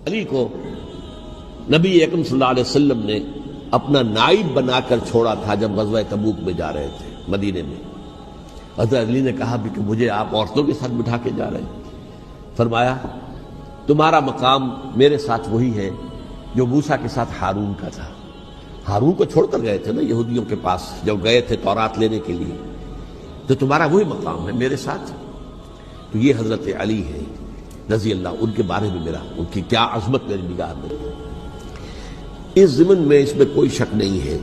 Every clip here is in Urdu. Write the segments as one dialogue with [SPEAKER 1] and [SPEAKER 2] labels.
[SPEAKER 1] علی کو نبی اکرم صلی اللہ علیہ وسلم نے اپنا نائب بنا کر چھوڑا تھا جب غزوہ تبوک میں جا رہے تھے مدینے میں۔ حضرت علی نے کہا بھی کہ مجھے آپ عورتوں کے ساتھ بٹھا کے جا رہے ہیں۔ فرمایا تمہارا مقام میرے ساتھ وہی ہے جو موسیٰ کے ساتھ ہارون کا تھا۔ ہارون کو چھوڑ کر گئے تھے نا یہودیوں کے پاس جب گئے تھے تورات لینے کے لیے، تو تمہارا وہی مقام ہے میرے ساتھ۔ تو یہ حضرت علی ہے رضی اللہ، ان کے بارے میں ان کی کیا عظمت میری نگاہ میں، اس ضمن میں اس میں کوئی شک نہیں ہے۔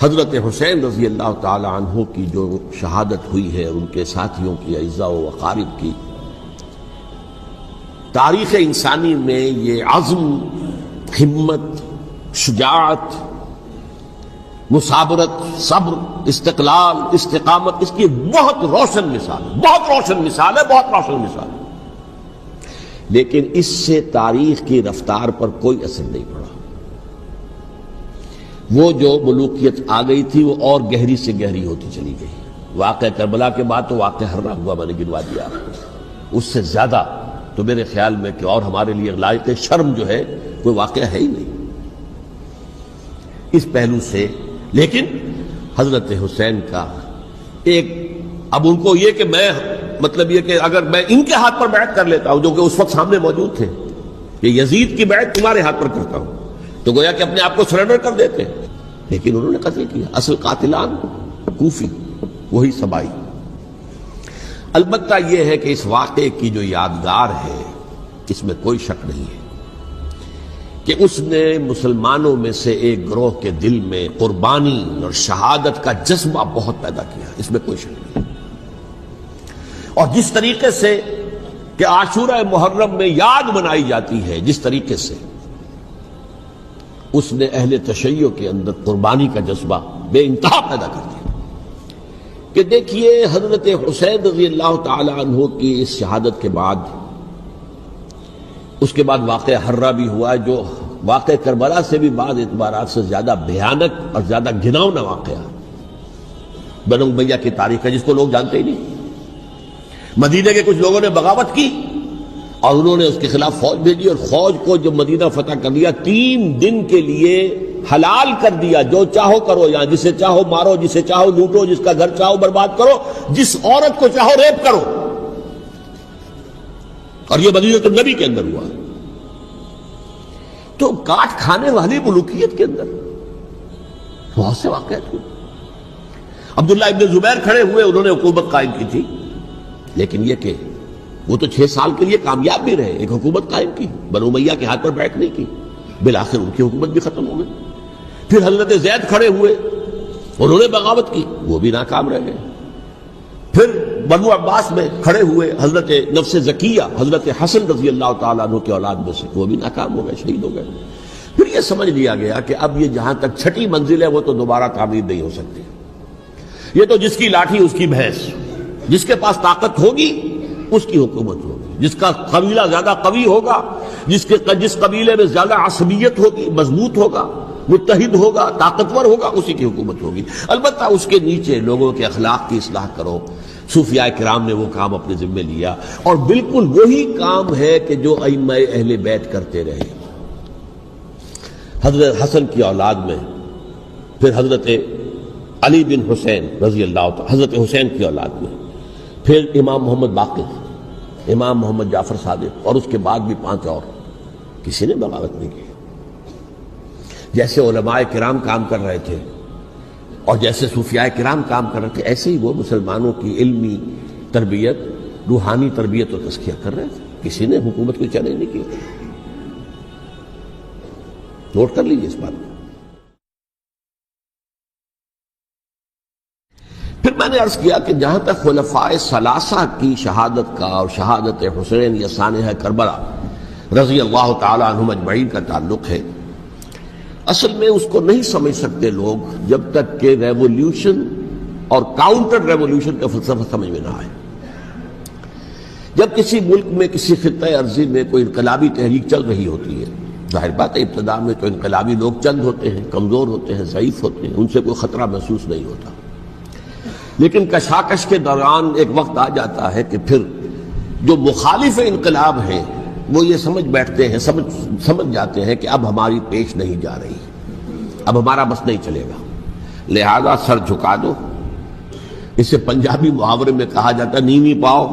[SPEAKER 1] حضرت حسین رضی اللہ تعالی عنہ کی جو شہادت ہوئی ہے، ان کے ساتھیوں کی، اعزاء و اقارب کی، تاریخ انسانی میں یہ عزم، ہمت، شجاعت، مثابرت، صبر، استقلال، استقامت، اس کی بہت روشن مثال ہے، بہت روشن مثال ہے، بہت روشن مثال ہے۔ لیکن اس سے تاریخ کی رفتار پر کوئی اثر نہیں پڑا۔ وہ جو ملوکیت آ گئی تھی وہ اور گہری سے گہری ہوتی چلی گئی۔ واقعہ کربلا کے بعد تو واقعہ ہررا ہوا میں نے گنوا دیا آپ کو، اس سے زیادہ تو میرے خیال میں کہ اور ہمارے لیے لائق شرم جو ہے کوئی واقعہ ہے ہی نہیں اس پہلو سے۔ لیکن حضرت حسین کا ایک، اب ان کو یہ کہ میں مطلب یہ کہ اگر میں ان کے ہاتھ پر بیعت کر لیتا ہوں جو کہ اس وقت سامنے موجود تھے کہ یزید کی بیعت تمہارے ہاتھ پر کرتا ہوں، تو گویا کہ اپنے آپ کو سرنڈر کر دیتے، لیکن انہوں نے قتل کیا۔ اصل قاتلان کوفی، وہی سبائی۔ البتہ یہ ہے کہ اس واقعے کی جو یادگار ہے اس میں کوئی شک نہیں ہے کہ اس نے مسلمانوں میں سے ایک گروہ کے دل میں قربانی اور شہادت کا جذبہ بہت پیدا کیا، اس میں کوئی شک نہیں۔ اور جس طریقے سے کہ عاشورہ محرم میں یاد منائی جاتی ہے، جس طریقے سے اس نے اہل تشیع کے اندر قربانی کا جذبہ بے انتہا پیدا کر دیا کہ دیکھیے حضرت حسین رضی اللہ تعالی عنہ کی اس شہادت کے بعد، اس کے بعد واقعہ ہررا بھی ہوا جو واقعہ کربلا سے بھی بعض اعتبارات سے زیادہ بھیانک اور زیادہ گھناؤنا واقعہ بنو امیہ کی تاریخ ہے، جس کو لوگ جانتے ہی نہیں۔ مدینہ کے کچھ لوگوں نے بغاوت کی اور انہوں نے اس کے خلاف فوج بھیجی، اور فوج کو جب مدینہ فتح کر لیا 3 دن کے لیے حلال کر دیا، جو چاہو کرو، یہاں جسے چاہو مارو، جسے چاہو لوٹو، جس کا گھر چاہو برباد کرو، جس عورت کو چاہو ریپ کرو۔ اور یہ مدینہ النبی کے اندر ہوا، تو کاٹ کھانے والی ملوکیت کے اندر بہت سے واقعات ہوئے۔ عبداللہ ابن زبیر کھڑے ہوئے، انہوں نے حکومت قائم کی تھی، لیکن یہ کہ وہ تو 6 سال کے لیے کامیاب بھی رہے، ایک حکومت قائم کی، بنو امیہ کے ہاتھ پر بیعت نہیں کی، بالآخر ان کی حکومت بھی ختم ہو گئی۔ پھر حضرت زید کھڑے ہوئے، انہوں نے بغاوت کی، وہ بھی ناکام رہ گئے۔ پھر بنو عباس میں کھڑے ہوئے حضرت نفس زکیہ، حضرت حسن رضی اللہ تعالیٰ عنہ کے اولاد میں سے، وہ بھی ناکام ہو گئے، شہید ہو گئے۔ پھر یہ سمجھ لیا گیا کہ اب یہ جہاں تک 6ٹھی منزل ہے وہ تو دوبارہ تعمیر نہیں ہو سکتی، یہ تو جس کی لاٹھی اس کی بھینس، جس کے پاس طاقت ہوگی اس کی حکومت ہوگی، جس کا قبیلہ زیادہ قوی ہوگا، جس قبیلے میں زیادہ عصبیت ہوگی، مضبوط ہوگا، متحد ہوگا، طاقتور ہوگا، اسی کی حکومت ہوگی۔ البتہ اس کے نیچے لوگوں کے اخلاق کی اصلاح کرو۔ صوفیاء کرام نے وہ کام اپنے ذمے لیا، اور بالکل وہی کام ہے کہ جو ائمہ اہل بیت کرتے رہے۔ حضرت حسن کی اولاد میں پھر حضرت علی بن حسین رضی اللہ تعالی، حضرت حسین کی اولاد میں پھر امام محمد باقر، امام محمد جعفر صادق، اور اس کے بعد بھی 5 اور، کسی نے بغاوت نہیں کی۔ جیسے علماء کرام کام کر رہے تھے اور جیسے صوفیاء کرام کام کر رہے تھے، ایسے ہی وہ مسلمانوں کی علمی تربیت، روحانی تربیت و تزکیہ کر رہے تھے، کسی نے حکومت کو چیلنج نہیں کیا۔ نوٹ کر لیجیے اس بات کو۔ پھر میں نے عرض کیا کہ جہاں تک خلفاء ثلاثہ کی شہادت کا اور شہادت حسین یا سانحہ کربلا رضی اللہ تعالی عنہم اجمعین کا تعلق ہے، اصل میں اس کو نہیں سمجھ سکتے لوگ جب تک کہ ریولوشن اور کاؤنٹر ریولوشن کا فلسفہ سمجھ میں نہ آئے۔ جب کسی ملک میں، کسی خطہ ارضی میں کوئی انقلابی تحریک چل رہی ہوتی ہے، ظاہر بات ہے ابتدا میں تو انقلابی لوگ چند ہوتے ہیں، کمزور ہوتے ہیں، ضعیف ہوتے ہیں، ان سے کوئی خطرہ محسوس نہیں ہوتا، لیکن کشاکش کے دوران ایک وقت آ جاتا ہے کہ پھر جو مخالف انقلاب ہیں وہ یہ سمجھ بیٹھتے ہیں، سمجھ جاتے ہیں کہ اب ہماری پیش نہیں جا رہی، اب ہمارا بس نہیں چلے گا، لہذا سر جھکا دو۔ اسے پنجابی محاورے میں کہا جاتا ہے نیوی پاؤ،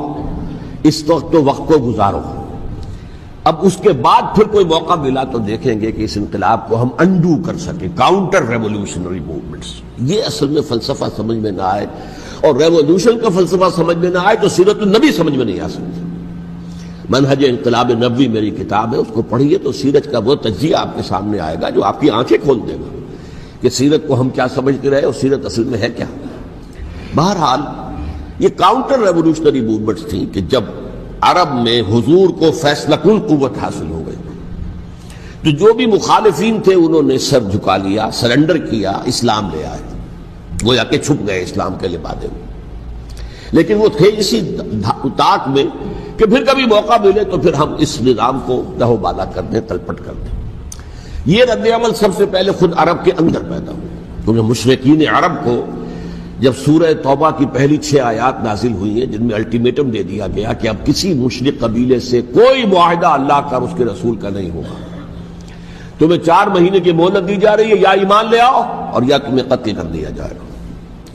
[SPEAKER 1] اس وقت تو وقت کو گزارو۔ اب اس کے بعد پھر کوئی موقع ملا تو دیکھیں گے کہ اس انقلاب کو ہم انڈو کر سکیں، کاؤنٹر ریولوشنری موومنٹس۔ یہ اصل میں فلسفہ سمجھ میں نہ آئے اور ریولوشن کا فلسفہ سمجھ میں نہ آئے تو سیرت النبی سمجھ میں نہیں آ سکتی۔ منہج انقلاب نبوی میری کتاب ہے، اس کو پڑھیے تو سیرت کا وہ تجزیہ آپ کے سامنے آئے گا جو آپ کی آنکھیں کھول دے گا کہ سیرت کو ہم کیا سمجھتے رہے اور سیرت اصل میں ہے کیا۔ بہرحال یہ کاؤنٹر ریولوشنری موومنٹس تھیں کہ جب عرب میں حضور کو فیصلہ کن قوت حاصل ہو گئی تو جو بھی مخالفین تھے انہوں نے سر جھکا لیا، سرنڈر کیا، اسلام لے آئے، گویا کہ چھپ گئے اسلام کے لبادے میں۔ لیکن وہ تھے اسی طاق میں کہ پھر کبھی موقع ملے تو پھر ہم اس نظام کو دہو بالا کر دیں، تلپٹ کر دیں۔ یہ رد عمل سب سے پہلے خود عرب کے اندر پیدا ہوا، کیونکہ مشرکین عرب کو جب سورہ توبہ کی پہلی 6 آیات نازل ہوئی ہیں جن میں الٹیمیٹم دے دیا گیا کہ اب کسی مشرک قبیلے سے کوئی معاہدہ اللہ کا اور اس کے رسول کا نہیں ہوگا، تمہیں 4 مہینے کی مہلت دی جا رہی ہے، یا ایمان لے آؤ اور یا تمہیں قتل کر دیا جائے گا۔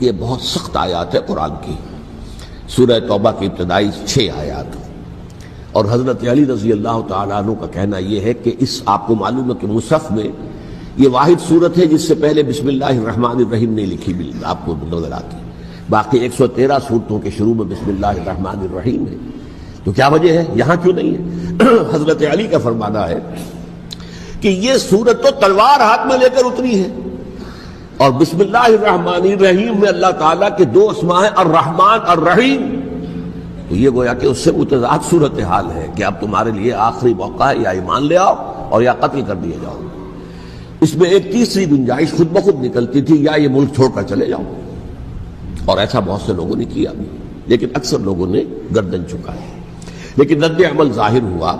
[SPEAKER 1] یہ بہت سخت آیات ہے قرآن کی، سورہ توبہ کی ابتدائی 6 آیات، اور حضرت علی رضی اللہ تعالیٰ عنہ کا کہنا یہ ہے کہ اس آپ کو معلوم ہے کہ مصحف میں یہ واحد صورت ہے جس سے پہلے بسم اللہ الرحمن الرحیم نہیں لکھی بھی آپ کو نظر آتی، باقی 113 صورتوں کے شروع میں بسم اللہ الرحمن الرحیم ہے، تو کیا وجہ ہے یہاں کیوں نہیں ہے؟ حضرت علی کا فرمانا ہے کہ یہ صورت تو تلوار ہاتھ میں لے کر اتری ہے، اور بسم اللہ الرحمن الرحیم میں اللہ تعالیٰ کے 2 اسماء ہیں، الرحمن الرحیم، تو یہ گویا کہ اس سے متضاد صورتحال ہے کہ اب تمہارے لیے آخری موقع ہے، یا ایمان لے آؤ اور یا قتل کر دیے جاؤ۔ اس میں ایک تیسری گنجائش خود بخود نکلتی تھی، یا یہ ملک چھوڑ کر چلے جاؤ، اور ایسا بہت سے لوگوں نے کیا بھی، لیکن اکثر لوگوں نے گردن چکائی۔ لیکن رد عمل ظاہر ہوا،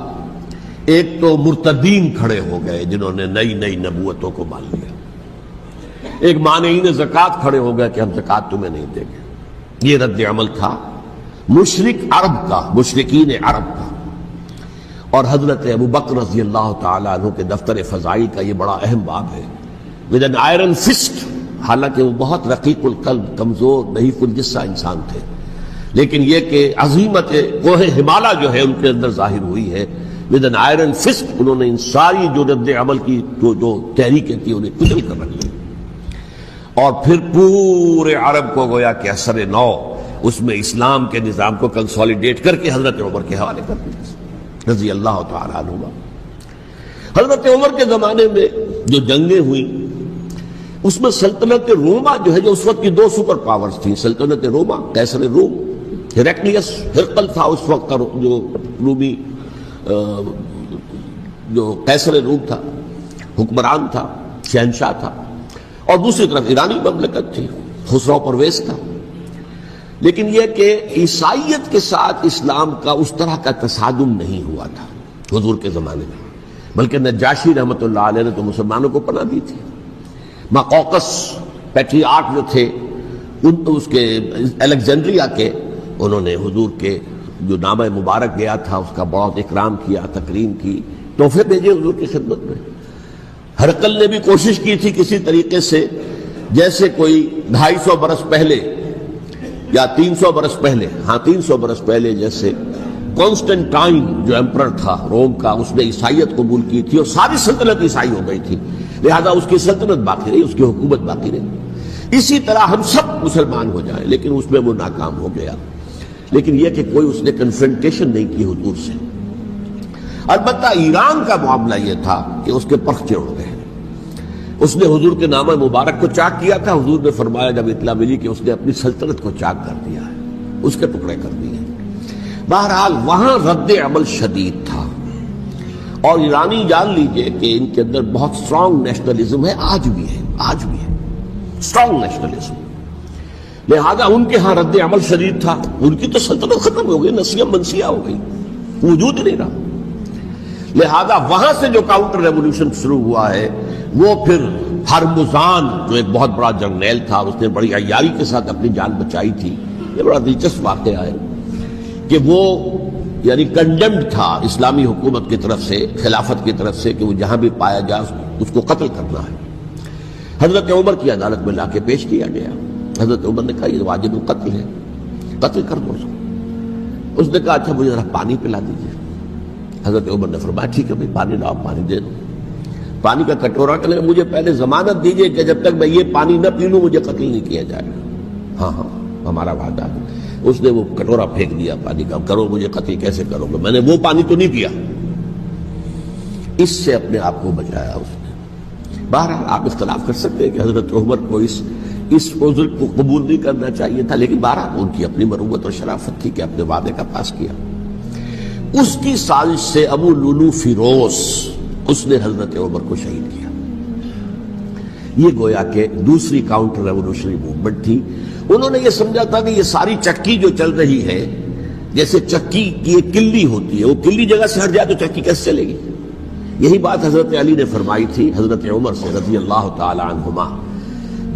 [SPEAKER 1] ایک تو مرتدین کھڑے ہو گئے جنہوں نے نئی نبوتوں کو مان لیا، ایک مانعین زکوٰۃ کھڑے ہو گئے کہ ہم زکوٰۃ تمہیں نہیں دیں گے۔ یہ رد عمل تھا مشرک عرب کا، مشرکین عرب کا۔ اور حضرت ابو بکر رضی اللہ تعالیٰ عنہ کے دفتر فضائل کا یہ بڑا اہم باب ہے، ود این آئرن فسٹ، حالانکہ وہ بہت رقیق القلب، کمزور ضعیف الجسہ انسان تھے، لیکن یہ کہ عظیمت کوہ ہمالیہ جو ہے ان کے اندر ظاہر ہوئی ہے، ود این آئرن فسٹ انہوں نے ان ساری جو رد عمل کی جو تحریکیں تھی انہیں کچل کر رکھ لی، اور پھر پورے عرب کو گویا کہ اثر نو اس میں اسلام کے نظام کو کنسولیڈیٹ کر کے حضرت عمر کے حوالے کر دیا رضی اللہ تعالیٰ عنہ۔ حضرت عمر کے زمانے میں جو جنگیں ہوئیں اس میں سلطنت روما جو ہے، جو اس وقت کی 2 سپر پاورز تھیں، سلطنت روما، قیصر روم، ہیرکلیس، ہرقل تھا اس وقت کا جو رومی جو قیصر روم تھا، حکمران تھا، شہنشاہ تھا، اور دوسری طرف ایرانی مملکت تھی، خسرو پرویز تھا۔ لیکن یہ کہ عیسائیت کے ساتھ اسلام کا اس طرح کا تصادم نہیں ہوا تھا حضور کے زمانے میں، بلکہ نجاشی رحمۃ اللہ علیہ نے تو مسلمانوں کو پناہ دی تھی۔ مقوقس پیٹریارک جو تھے اس کے الیگزینڈریا کے، انہوں نے حضور کے جو نامہ مبارک گیا تھا اس کا بہت اکرام کیا، تکریم کی، تحفے بھیجے حضور کی خدمت میں۔ ہرقل نے بھی کوشش کی تھی کسی طریقے سے، جیسے کوئی 250 برس پہلے یا 300 برس پہلے، 300 برس پہلے جیسے کانسٹنٹائن جو ایمپرر تھا روم کا، اس نے عیسائیت قبول کی تھی اور ساری سلطنت عیسائی ہو گئی تھی، لہذا اس کی سلطنت باقی رہی، اس کی حکومت باقی رہی۔ اسی طرح ہم سب مسلمان ہو جائیں، لیکن اس میں وہ ناکام ہو گیا۔ لیکن یہ کہ کوئی اس نے کنفرنٹیشن نہیں کی حضور سے۔ البتہ ایران کا معاملہ یہ تھا کہ اس کے پرخچے اڑ گئے، اس نے حضور کے نامہ مبارک کو چاک کیا تھا، حضور نے فرمایا جب اطلاع ملی کہ اس نے اپنی سلطنت کو چاک کر دیا ہے، اس کے ٹکڑے کر دیے۔ بہرحال وہاں رد عمل شدید تھا، اور ایرانی جان لیجئے کہ ان کے اندر بہت سٹرانگ نیشنلزم ہے، آج بھی ہے سٹرانگ نیشنلزم، لہذا ان کے ہاں رد عمل شدید تھا۔ ان کی تو سلطنت ختم ہو گئی، نسیہ منسیہ ہو گئی، وجود نہیں رہا۔ لہذا وہاں سے جو کاؤنٹر ریولوشن شروع ہوا ہے وہ پھر ہرمزان جو ایک بہت بڑا جرنیل تھا، اس نے بڑی عیاری کے ساتھ اپنی جان بچائی تھی۔ یہ بڑا دلچسپ واقعہ ہے کہ وہ یعنی کنڈیمڈ تھا اسلامی حکومت کی طرف سے، خلافت کی طرف سے، کہ وہ جہاں بھی پایا جائے اس کو قتل کرنا ہے۔ حضرت عمر کی عدالت میں لا کے پیش کیا گیا۔ حضرت عمر نے کہا یہ واجب القتل ہے، قتل کر دو اس کو۔ اس نے کہا اچھا مجھے ذرا پانی پلا دیجیے۔ حضرت عمر نے فرمایا ٹھیک ہے بھائی پانی لاؤ، پانی دے دو۔ پانی کا کٹورا کہ مجھے پہلے ضمانت دیجیے کہ جب تک میں یہ پانی نہ پی لوں مجھے قتل نہیں کیا جائے گا۔ ہاں ہاں ہمارا وعدہ ہے۔ اس نے وہ کٹورا پھینک دیا پانی کا، کرو مجھے قتل کیسے کرو گے، میں نے وہ پانی تو نہیں پیا۔ اس سے اپنے آپ کو بچایا اس نے۔ بہرحال آپ اختلاف کر سکتے ہیں کہ حضرت عمر کو اس عذر کو قبول نہیں کرنا چاہیے تھا، لیکن بہرحال ان کی اپنی مروت اور شرافت تھی کہ اپنے وعدے کا پاس کیا۔ اس کی سازش سے ابو لولو فیروز اس نے حضرت عمر کو شہید کیا۔ یہ گویا کہ دوسری کاؤنٹر ریولوشنری موومنٹ تھی۔ انہوں نے یہ سمجھا تھا کہ یہ ساری چکی جو چل رہی ہے، جیسے چکی کی ایک کلی ہوتی ہے، وہ کلی جگہ سے ہٹ جائے تو چکی کیسے چلے گی؟ یہی بات حضرت علی نے فرمائی تھی حضرت عمر سے رضی اللہ تعالی عنہما۔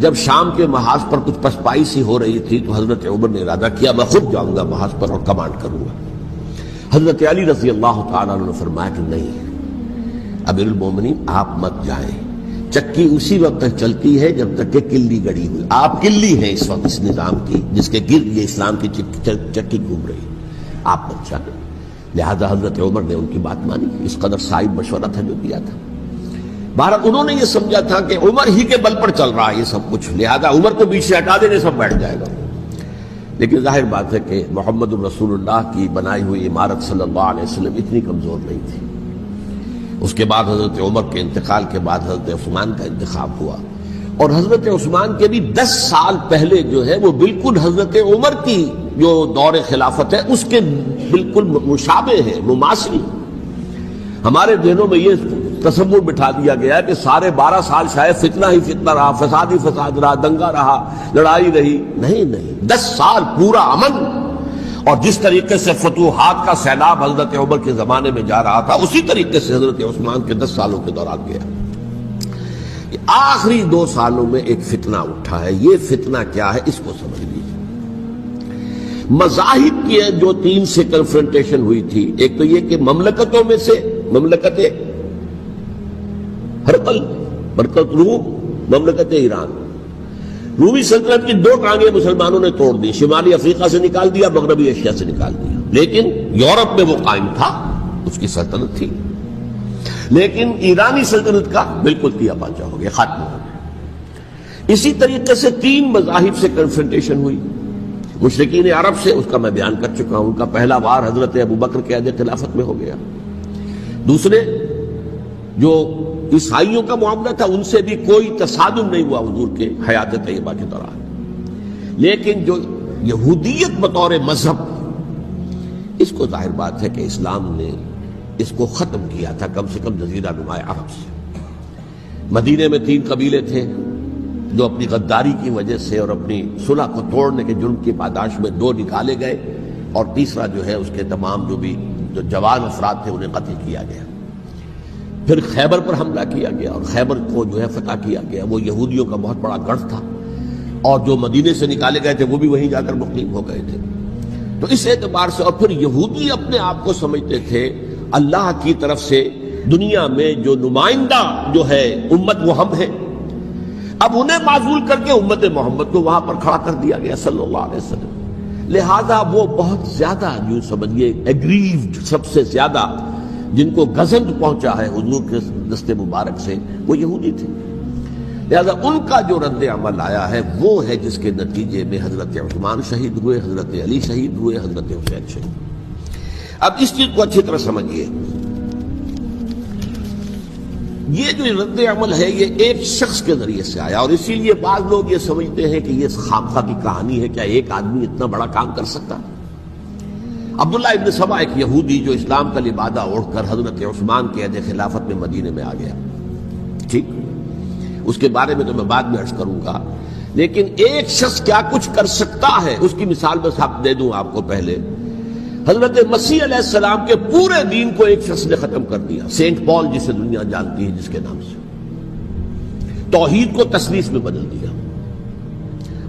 [SPEAKER 1] جب شام کے محاذ پر کچھ پسپائی سی ہو رہی تھی تو حضرت عمر نے ارادہ کیا میں خود جاؤں گا محاذ پر اور کمانڈ کروں گا۔ حضرت علی رضی اللہ تعالیٰ عنہ نے فرمایا کہ نہیں امیر المومنین آپ مت جائیں، چکی اسی وقت تک چلتی ہے جب تک کہ کلی گڑی ہوئی۔ آپ کلی ہیں اس وقت اس نظام کی جس کے گرد یہ اسلام کی چکی گھوم رہی، آپ مت جائیں۔ لہذا حضرت عمر نے ان کی بات مانی، اس قدر صائب مشورہ تھا جو دیا تھا۔ بہرحال انہوں نے یہ سمجھا تھا کہ عمر ہی کے بل پر چل رہا ہے یہ سب کچھ، لہذا عمر کو بیچ سے ہٹا دینے سب بیٹھ جائے گا۔ لیکن ظاہر بات ہے کہ محمد الرسول اللہ کی بنائی ہوئی عمارت صلی اللہ علیہ وسلم اتنی کمزور نہیں تھی۔ اس کے بعد حضرت عمر کے انتقال کے بعد حضرت عثمان کا انتخاب ہوا، اور حضرت عثمان کے بھی 10 سال پہلے جو ہے وہ بالکل حضرت عمر کی جو دور خلافت ہے اس کے بالکل مشابہ ہے، مماثل۔ ہمارے ذہنوں میں یہ تصور بٹھا دیا گیا ہے کہ سارے 12 سال شاید فتنہ ہی فتنہ رہا، فساد ہی فساد رہا، دنگا رہا، لڑائی رہی۔ نہیں، 10 سال پورا امن، اور جس طریقے سے فتوحات کا سیلاب حضرت عمر کے زمانے میں جا رہا تھا اسی طریقے سے حضرت عثمان کے 10 سالوں کے دوران گیا۔ آخری 2 سالوں میں ایک فتنہ اٹھا ہے، یہ فتنہ کیا ہے اس کو سمجھ لیجیے۔ مذاہب کی جو 3 سے کنفرنٹیشن ہوئی تھی، ایک تو یہ کہ مملکتوں میں سے مملکت ہرقل، مملکت روم، مملکت ایران۔ رومی سلطنت کی 2 ٹانگیں مسلمانوں نے توڑ دی، شمالی افریقہ سے نکال دیا، مغربی ایشیا سے نکال دیا، لیکن یورپ میں وہ قائم تھا، اس کی سلطنت تھی۔ لیکن ایرانی سلطنت کا بالکل تیا پاچا ہو گیا، ختم ہو گیا۔ اسی طریقے سے 3 مذاہب سے کنفرنٹیشن ہوئی۔ مشرکین عرب سے، اس کا میں بیان کر چکا ہوں، ان کا پہلا وار حضرت ابوبکر کے عہد خلافت میں ہو گیا۔ دوسرے جو عیسائیوں کا معاملہ تھا ان سے بھی کوئی تصادم نہیں ہوا حضور کے حیات طیبہ کے دوران، لیکن جو یہودیت بطور مذہب، اس کو ظاہر بات ہے کہ اسلام نے اس کو ختم کیا تھا، کم سے کم جزیرہ نما عرب سے۔ مدینے میں 3 قبیلے تھے جو اپنی غداری کی وجہ سے اور اپنی صلح کو توڑنے کے جرم کی پاداش میں 2 نکالے گئے، اور تیسرا جو ہے اس کے تمام جو جوان افراد تھے انہیں قتل کیا گیا۔ پھر خیبر پر حملہ کیا گیا، اور خیبر کو جو ہے فتح کیا گیا۔ وہ یہودیوں کا بہت بڑا گڑھ تھا، اور جو مدینے سے نکالے گئے تھے وہ بھی وہیں جا کر مقیم ہو گئے تھے۔ تو اس اعتبار سے، اور پھر یہودی اپنے آپ کو سمجھتے تھے اللہ کی طرف سے دنیا میں جو نمائندہ جو ہے امت وہ ہم ہیں، اب انہیں معزول کر کے امت محمد کو وہاں پر کھڑا کر دیا گیا صلی اللہ علیہ وسلم۔ لہذا وہ بہت زیادہ جو سمجھیے ایگریوڈ، سب سے زیادہ جن کو گزند پہنچا ہے حضور کے دست مبارک سے، وہ یہودی تھے۔ لہذا ان کا جو رد عمل آیا ہے وہ ہے جس کے نتیجے میں حضرت عثمان شہید ہوئے، حضرت علی شہید ہوئے، حضرت حسین شہید ہوئے۔ اب اس چیز کو اچھی طرح سمجھیے، یہ جو رد عمل ہے یہ ایک شخص کے ذریعے سے آیا، اور اسی لیے بعض لوگ یہ سمجھتے ہیں کہ یہ خامخواہ کی کہانی ہے، کیا ایک آدمی اتنا بڑا کام کر سکتا؟ عبداللہ ابن سبا ایک یہودی جو اسلام کا لبادہ اوڑھ کر حضرت عثمان کے عہد خلافت میں مدینے میں آ گیا، ٹھیک، اس کے بارے میں تو میں بعد میں عرض کروں گا، لیکن ایک شخص کیا کچھ کر سکتا ہے اس کی مثال بس آپ دے دوں آپ کو۔ پہلے حضرت مسیح علیہ السلام کے پورے دین کو ایک شخص نے ختم کر دیا، سینٹ پال جسے دنیا جانتی ہے جس کے نام سے، توحید کو تثلیث میں بدل دیا۔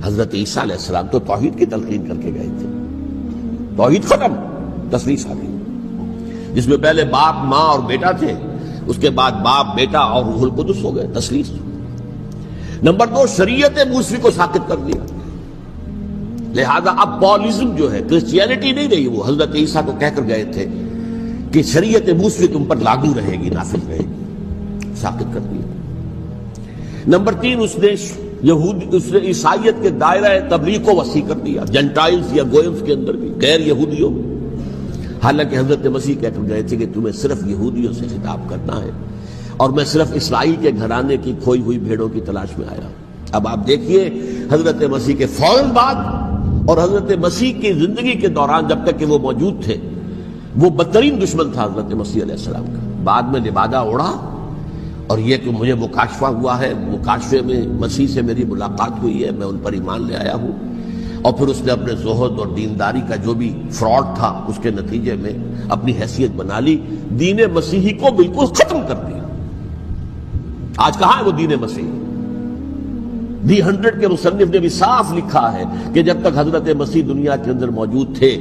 [SPEAKER 1] حضرت عیسیٰ علیہ السلام تو توحید کی تلقین کر کے گئے تھے، توحید ختم، تثلیث آ گئی۔ جس میں پہلے باپ ماں اور بیٹا تھے، اس کے بعد باپ بیٹا اور روح القدس ہو گئے، تثلیث۔ نمبر 2، شریعت موسوی کو ساقط کر دیا، لہذا اب پالزم جو ہے، کرسچینٹی نہیں رہی، وہ حضرت عیسیٰ کو کہہ کر گئے تھے کہ شریعت موسوی تم پر لاگو رہے گی، نافذ رہے گی، ساقط کر دیا۔ نمبر 3، اس نے عیسائیت کے دائرہ تبلیغ کو وسیع کر دیا، جنٹائلز یا گوئمز کے اندر بھی، غیر یہودیوں میں، حالانکہ حضرت مسیح کہہ کر گئے تھے کہ تمہیں صرف یہودیوں سے خطاب کرنا ہے اور میں صرف اسرائیل کے گھرانے کی کھوئی ہوئی بھیڑوں کی تلاش میں آیا ہوں۔ اب آپ دیکھیے حضرت مسیح کے فوراً بعد اور حضرت مسیح کی زندگی کے دوران جب تک کہ وہ موجود تھے، وہ بدترین دشمن تھا حضرت مسیح علیہ السلام کا۔ بعد میں لبادہ اڑا اور یہ کہ مجھے مکاشفہ ہوا ہے، مکاشفے میں مسیح سے میری ملاقات ہوئی ہے، میں ان پر ایمان لے آیا ہوں، اور پھر اس نے اپنے زہد اور دینداری کا جو بھی فراڈ تھا اس کے نتیجے میں اپنی حیثیت بنا لی، دین مسیحی کو بالکل ختم کر دیا۔ آج کہاں ہے وہ دین مسیحی؟ دی 100 کے مصنف نے بھی صاف لکھا ہے کہ جب تک حضرت مسیح دنیا کے اندر موجود تھے،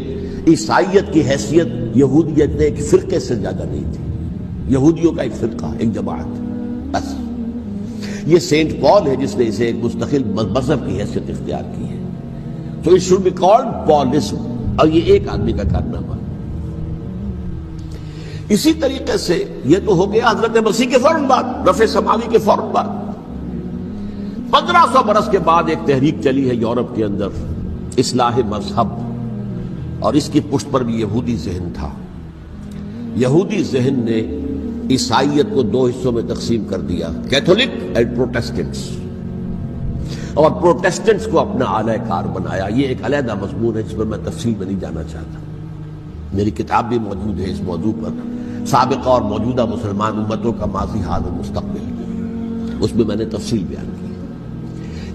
[SPEAKER 1] عیسائیت کی حیثیت یہودیت نے ایک فرقے سے زیادہ نہیں تھی، یہودیوں کا ایک فرقہ، ایک جماعت، بس۔ یہ سینٹ پال ہے جس نے اسے ایک مستقل مذہب کی حیثیت اختیار کی ہے، تو it should be called Paulism، اور یہ ایک آدمی کا کارنامہ۔ اسی طریقے سے یہ تو ہو گیا حضرت مسیح کے فوراً بعد، رفع سماوی کے فوراً بعد۔ 1500 برس کے بعد ایک تحریک چلی ہے یورپ کے اندر، اصلاح مذہب، اور اس کی پشت پر بھی یہودی ذہن تھا۔ یہودی ذہن نے عیسائیت کو 2 حصوں میں تقسیم کر دیا، کیتھولک اینڈ پروٹیسٹنٹس، اور پروٹیسٹنٹس کو اپنا اعلی کار بنایا۔ یہ ایک علیحدہ مضمون ہے جس پر میں تفصیل میں نہیں جانا چاہتا، میری کتاب بھی موجود ہے اس موضوع پر، سابقہ اور موجودہ مسلمان امتوں کا ماضی، حال اور مستقبل، اس میں نے تفصیل بیان کی۔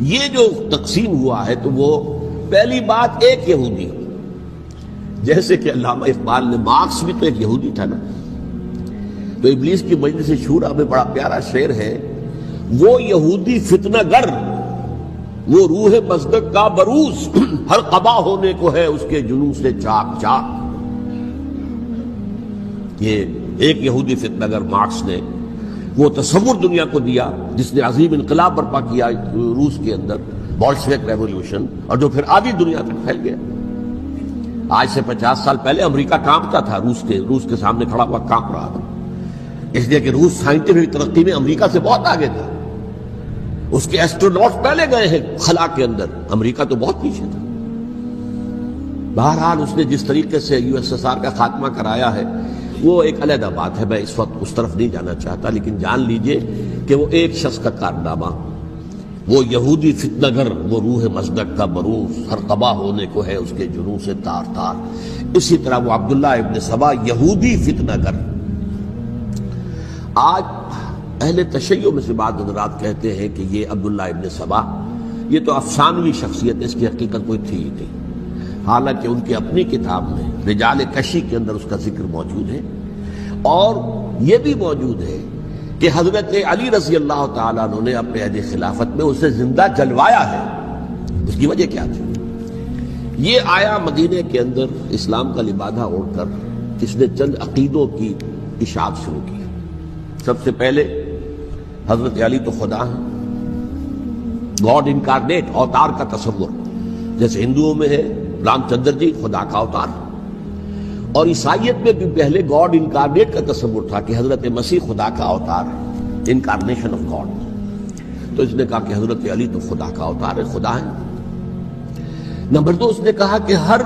[SPEAKER 1] یہ جو تقسیم ہوا ہے تو وہ پہلی بات ایک یہودی، جیسے کہ علامہ اقبال نے، مارکس بھی تو ایک یہودی تھا نا، تو ابلیس کی مجلس شورا میں بڑا پیارا شعر ہے، وہ یہودی فتنہ گر، وہ روح مصدق کا بروز، ہر قبا ہونے کو ہے اس کے جنوں سے چاک چاک۔ یہ ایک یہودی فتنہ گر مارکس نے وہ تصور دنیا کو دیا جس نے عظیم انقلاب برپا کیا روس کے اندر، بولشوک ریولوشن، اور جو پھر آدھی دنیا تک پھیل گیا۔ آج سے 50 سال پہلے امریکہ کانپتا تھا، روس کے سامنے کھڑا ہوا کانپ رہا تھا، اس لیے کہ روس سائنٹیفک ترقی میں امریکہ سے بہت آگے تھا، اس کے ایسٹروناٹ پہلے گئے ہیں خلا کے اندر، امریکہ تو بہت پیچھے تھا۔ بہرحال اس نے جس طریقے سے USSR کا خاتمہ کرایا ہے وہ ایک علیحدہ بات ہے، میں اس وقت اس طرف نہیں جانا چاہتا، لیکن جان لیجئے کہ وہ ایک شخص کا کارنامہ، وہ یہودی فتنہ گر، وہ روح مصدق کا بروز، ہر قبا ہونے کو ہے اس کے جنوں سے تار تار۔ اسی طرح وہ عبداللہ ابن سبا، یہودی فتنہ گر۔ آج اہل تشیع میں سے بعض حضرات کہتے ہیں کہ یہ عبداللہ ابن سبا یہ تو افسانوی شخصیت ہے، اس کی حقیقت کوئی تھی ہی نہیں، حالانکہ ان کی اپنی کتاب میں رجال کشی کے اندر اس کا ذکر موجود ہے، اور یہ بھی موجود ہے کہ حضرت علی رضی اللہ تعالیٰ عنہ نے اپنے عہد خلافت میں اسے زندہ جلوایا ہے۔ اس کی وجہ کیا تھی؟ یہ آیا مدینے کے اندر اسلام کا لبادہ اوڑھ کر، اس نے چند عقیدوں کی اشاعت شروع کی۔ سب سے پہلے حضرت علی تو خدا ہیں، گاڈ انکارنیٹ، اوتار کا تصور، جیسے ہندوؤں میں ہے رام چندر جی خدا کا اوتار، اور عیسائیت میں بھی پہلے گاڈ انکارنیٹ کا تصور تھا کہ حضرت مسیح خدا کا اوتار ہے، انکارنیشن آف گاڈ۔ تو اس نے کہا کہ حضرت علی تو خدا کا اوتار ہے، خدا ہے۔ نمبر 2، اس نے کہا کہ ہر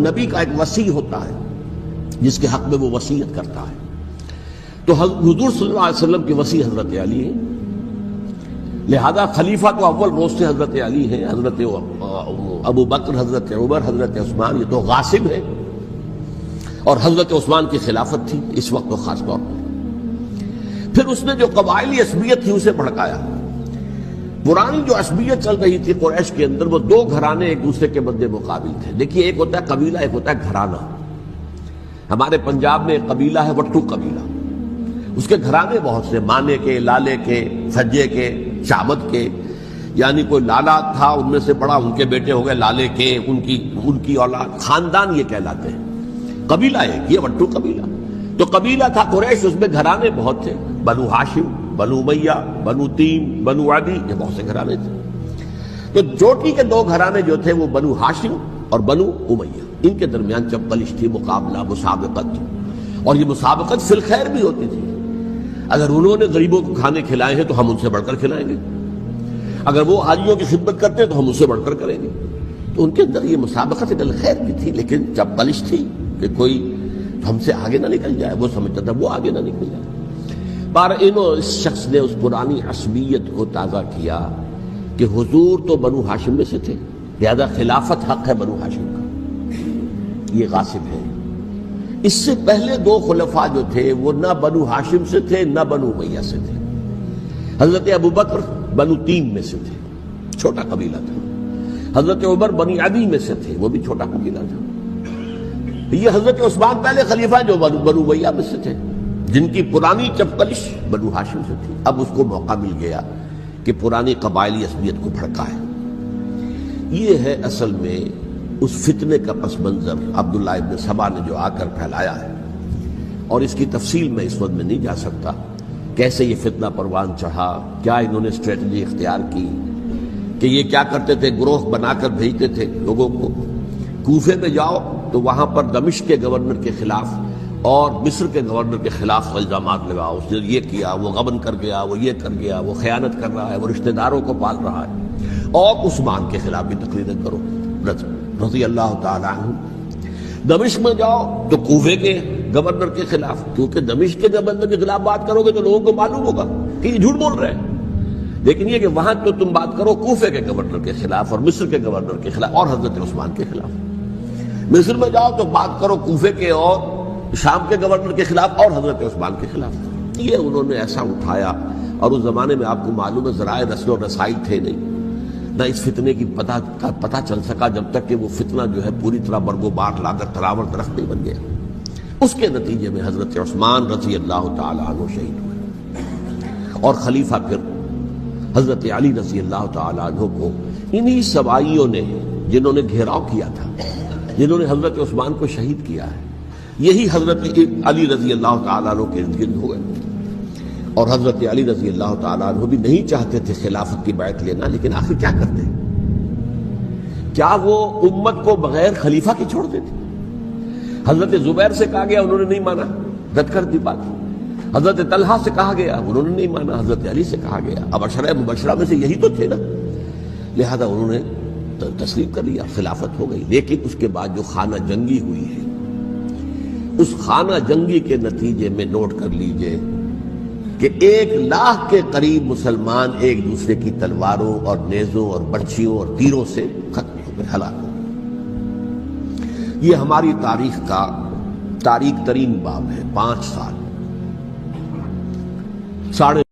[SPEAKER 1] نبی کا ایک وصی ہوتا ہے جس کے حق میں وہ وصیت کرتا ہے، تو حضور صلی اللہ علیہ وسلم کے وصی حضرت علی ہیں، لہذا خلیفہ تو اول روز سے حضرت علی ہیں، حضرت ابو بکر، حضرت عمر، حضرت عثمان یہ تو غاصب ہے، اور حضرت عثمان کی خلافت تھی اس وقت تو خاص طور پر۔ پھر اس نے جو قبائلی عصبیت تھی اسے بھڑکایا۔ پرانی جو عصبیت چل رہی تھی قریش کے اندر، وہ 2 گھرانے ایک دوسرے کے مد مقابل تھے۔ دیکھیے ایک ہوتا ہے قبیلہ، ایک ہوتا ہے گھرانہ۔ ہمارے پنجاب میں ایک قبیلہ ہے وٹو قبیلہ، اس کے گھرانے بہت سے، مانے کے، لالے کے، سجے کے، شامت کے، یعنی کوئی لالا تھا ان میں سے بڑا، ان کے بیٹے ہو گئے لالے کے، ان کی اولاد، خاندان یہ کہلاتے ہیں۔ قبیلہ ایک، یہ وٹو قبیلہ۔ تو قبیلہ تھا قریش، اس میں گھرانے بہت تھے، بنو ہاشم، بنو امیہ، بنو تیم، بنو عدی، یہ بہت سے گھرانے تھے۔ تو چوٹی کے دو گھرانے جو تھے وہ بنو ہاشم اور بنو امیہ، ان کے درمیان چپقلش تھی، مقابلہ، مسابقت، اور یہ مسابقت فی الخیر بھی ہوتی تھی۔ اگر انہوں نے غریبوں کو کھانے کھلائے ہیں تو ہم ان سے بڑھ کر کھلائیں گے، اگر وہ حاجیوں کی خدمت کرتے ہیں تو ہم ان سے بڑھ کر کریں گے۔ تو ان کے اندر یہ مسابقت فی الخیر بھی تھی، لیکن چپقلش تھی کہ کوئی ہم سے آگے نہ نکل جائے، وہ سمجھتا تھا وہ آگے نہ نکل جائے۔ اس شخص نے اس پرانی عصبیت کو تازہ کیا کہ حضور تو بنو ہاشم میں سے تھے، لہذا خلافت حق ہے بنو ہاشم کا، یہ غاصب ہے۔ اس سے پہلے دو خلفاء جو تھے وہ نہ بنو ہاشم سے تھے نہ بنو امیہ سے تھے۔ حضرت ابوبکر بنو تیم میں سے تھے، چھوٹا قبیلہ تھا۔ حضرت عمر بنی عدی میں سے تھے، وہ بھی چھوٹا قبیلہ تھا۔ یہ حضرت عثمان پہلے خلیفہ جو بنو امیہ میں سے تھے، جن کی پرانی چپقلش بنو ہاشم سے تھی۔ اب اس کو موقع مل گیا کہ پرانی قبائلی عصبیت کو بھڑکائے۔ یہ ہے اصل میں اس فتنے کا پس منظر عبداللہ ابن سبا نے جو آ کر پھیلایا ہے، اور اس کی تفصیل میں اس وقت میں نہیں جا سکتا، کیسے یہ فتنہ پروان چڑھا، کیا انہوں نے اسٹریٹجی اختیار کی، کہ یہ کیا کرتے تھے، گروہ بنا کر بھیجتے تھے لوگوں کو، کوفے میں جاؤ تو وہاں پر دمشق کے گورنر کے خلاف اور مصر کے گورنر کے خلاف الزامات لگاؤ، اس نے یہ کیا، وہ غبن کر گیا، وہ یہ کر گیا، وہ خیانت کر رہا ہے، وہ رشتہ داروں کو پال رہا ہے، اور عثمان کے خلاف بھی تقریریں کرو رضی اللہ تعالی عنہ۔ دمشق میں جاؤ تو کوفے کے گورنر کے خلاف، کیونکہ دمشق کے گورنر کے خلاف بات کرو گے تو لوگوں کو معلوم ہوگا کہ یہ جھوٹ بول رہے ہیں، لیکن یہ کہ وہاں تو تم بات کرو کوفے کے گورنر کے خلاف اور مصر کے گورنر کے خلاف اور حضرت عثمان کے خلاف۔ مصر میں جاؤ تو بات کرو کوفے کے اور شام کے گورنر کے خلاف اور حضرت عثمان کے خلاف۔ یہ انہوں نے ایسا اٹھایا، اور اس زمانے میں آپ کو معلوم ہے ذرائع رسل و رسائل تھے نہیں، نہ اس فتنے کی پتہ چل سکا جب تک کہ وہ فتنہ جو ہے پوری طرح برگ و بار لا کر تراور درخت نہیں بن گیا۔ اس کے نتیجے میں حضرت عثمان رضی اللہ تعالی عنہ شہید ہوئے، اور خلیفہ پھر حضرت علی رضی اللہ تعالی عنہ کو انہی سوائیوں نے، جنہوں نے گھیراؤ کیا تھا، جنہوں نے حضرت عثمان کو شہید کیا ہے، یہی حضرت علی رضی اللہ تعالیٰ عنہ کے ارد گرد ہوئے۔ اور حضرت علی رضی اللہ تعالیٰ عنہ بھی نہیں چاہتے تھے خلافت کی بیعت لینا، لیکن آخر کیا کرتے؟ کیا وہ امت کو بغیر خلیفہ کے چھوڑ دیتے؟ حضرت زبیر سے کہا گیا، انہوں نے نہیں مانا، رد کر دی بات۔ حضرت طلحہ سے کہا گیا، انہوں نے نہیں مانا۔ حضرت علی سے کہا گیا، اب عشرہ مبشرہ میں سے یہی تو تھے نا، لہذا انہوں نے تسلیم کر لیا، خلافت ہو گئی۔ لیکن اس کے بعد جو خانہ جنگی ہوئی ہے، اس خانہ جنگی کے نتیجے میں نوٹ کر لیجئے کہ 1,00,000 کے قریب مسلمان ایک دوسرے کی تلواروں اور نیزوں اور برچھیوں اور تیروں سے ختم ہو گئے، ہلاک ہو گئے۔ یہ ہماری تاریخ کا تاریک ترین باب ہے، 5 سال، 3.5